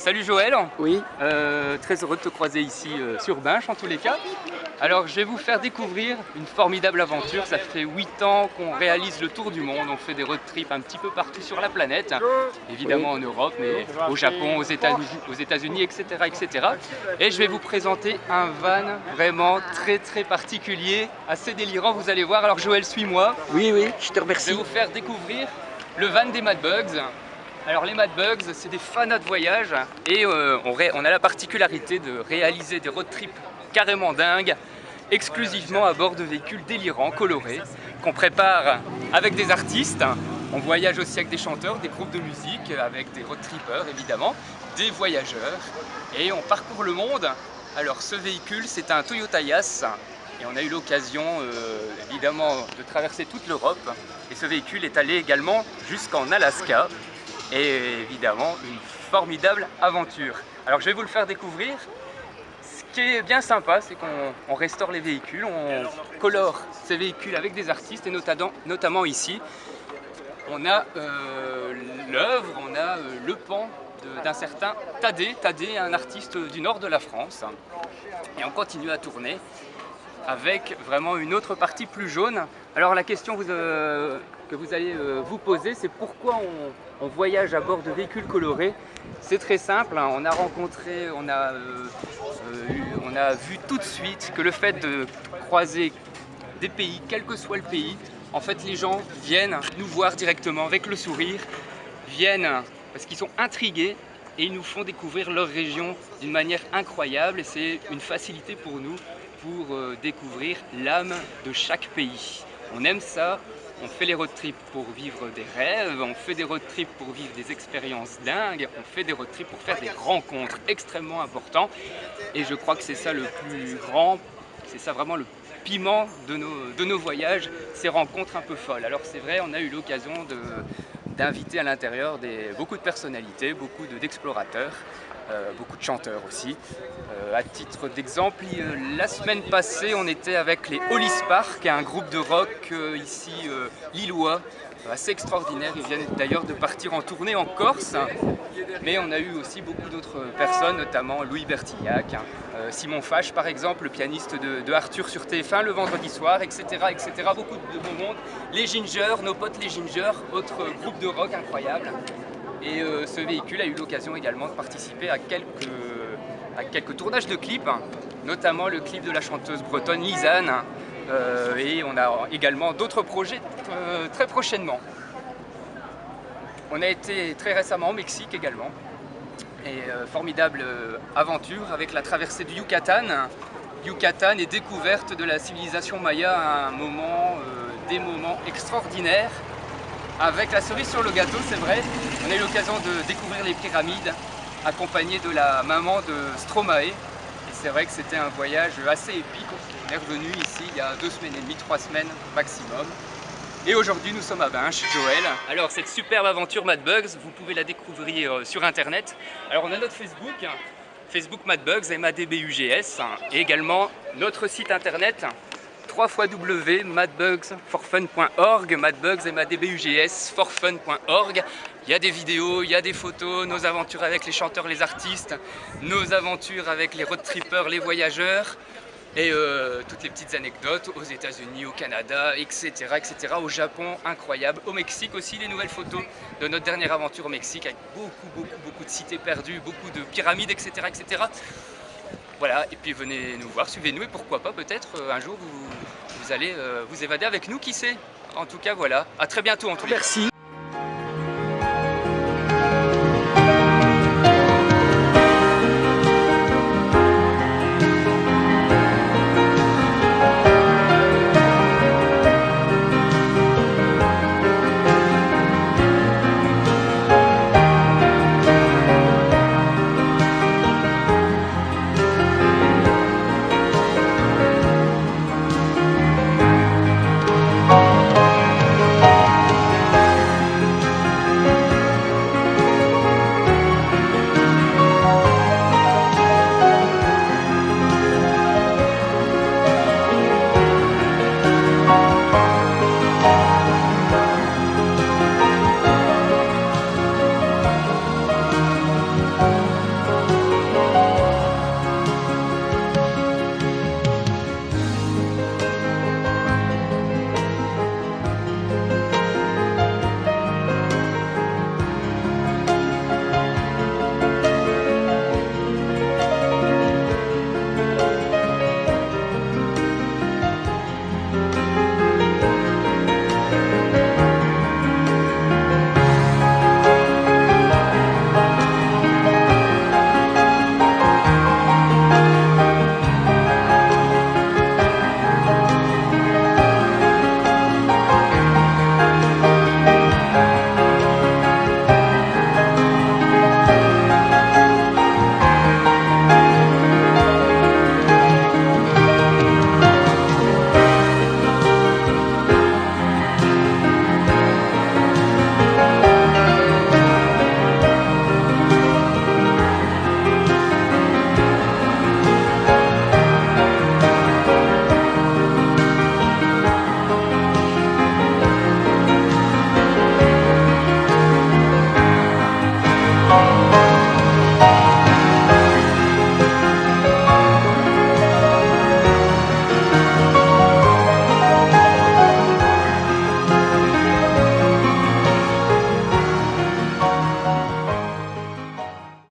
Salut Joël. Oui. Très heureux de te croiser ici sur Binche en tous les cas. Alors je vais vous faire découvrir une formidable aventure. Ça fait 8 ans qu'on réalise le tour du monde. On fait des road trips un petit peu partout sur la planète. Évidemment en Europe, mais au Japon, aux États-Unis, etc., etc. Et je vais vous présenter un van vraiment très particulier, assez délirant, vous allez voir. Alors Joël, suis-moi. Oui, je te remercie. Je vais vous faire découvrir le van des Mad Bugs. Alors les Mad Bugs, c'est des fanats de voyage et on a la particularité de réaliser des road trips carrément dingues, exclusivement à bord de véhicules délirants, colorés, qu'on prépare avec des artistes. On voyage aussi avec des chanteurs, des groupes de musique, avec des road trippers évidemment, des voyageurs et on parcourt le monde. Alors ce véhicule, c'est un Toyota Yaris et on a eu l'occasion évidemment de traverser toute l'Europe et ce véhicule est allé également jusqu'en Alaska. Et évidemment une formidable aventure. Alors je vais vous le faire découvrir. Ce qui est bien sympa, c'est qu'on restaure les véhicules, on colore ces véhicules avec des artistes et notamment ici on a l'œuvre, on a le pan d'un certain Tadé, un artiste du nord de la France. Et on continue à tourner avec vraiment une autre partie plus jaune. Alors la question que vous allez vous poser, c'est pourquoi on voyage à bord de véhicules colorés. C'est très simple, hein. On a rencontré, on a vu tout de suite que le fait de croiser des pays, quel que soit le pays, en fait les gens viennent nous voir directement avec le sourire, viennent parce qu'ils sont intrigués et ils nous font découvrir leur région d'une manière incroyable et c'est une facilité pour nous pour découvrir l'âme de chaque pays. On aime ça, on fait les road trips pour vivre des rêves, on fait des road trips pour vivre des expériences dingues, on fait des road trips pour faire des rencontres extrêmement importantes et je crois que c'est ça le plus grand, c'est ça vraiment le piment de nos voyages, ces rencontres un peu folles. Alors c'est vrai, on a eu l'occasion d'inviter à l'intérieur beaucoup de personnalités, beaucoup d'explorateurs, beaucoup de chanteurs aussi. À titre d'exemple, la semaine passée, on était avec les Holly Spark, un groupe de rock ici lillois, assez extraordinaire. Ils viennent d'ailleurs de partir en tournée en Corse. Mais on a eu aussi beaucoup d'autres personnes, notamment Louis Bertillac, Simon Fache par exemple, le pianiste de Arthur sur TF1 le vendredi soir, etc. Beaucoup de beau monde. Les Ginger, nos potes les Ginger, autre groupe de rock incroyable. Et ce véhicule a eu l'occasion également de participer à quelques tournages de clips, notamment le clip de la chanteuse bretonne Lisanne. Et on a également d'autres projets très prochainement. On a été très récemment au Mexique également. Et formidable aventure avec la traversée du Yucatan. Yucatan et découverte de la civilisation maya à un moment, des moments extraordinaires. Avec la cerise sur le gâteau, c'est vrai, on a eu l'occasion de découvrir les pyramides accompagné de la maman de Stromae. Et c'est vrai que c'était un voyage assez épique. On est revenu ici il y a 2 semaines et demie, 3 semaines maximum. Et aujourd'hui nous sommes à Binche, Joël. Alors cette superbe aventure Mad Bugs, vous pouvez la découvrir sur internet. Alors on a notre Facebook, Facebook Mad Bugs, MADBUGS, et également notre site internet www.madbugsforfun.org, madbugs MADBUGS forfun.org. Il y a des vidéos, il y a des photos, nos aventures avec les chanteurs, les artistes, nos aventures avec les road trippers, les voyageurs, et toutes les petites anecdotes aux États-Unis, au Canada, etc., au Japon, incroyable, au Mexique aussi, les nouvelles photos de notre dernière aventure au Mexique avec beaucoup de cités perdues, beaucoup de pyramides, etc. Voilà, et puis venez nous voir, suivez-nous et pourquoi pas peut-être un jour vous allez vous évader avec nous, qui sait. En tout cas voilà, à très bientôt en tous les cas. Merci.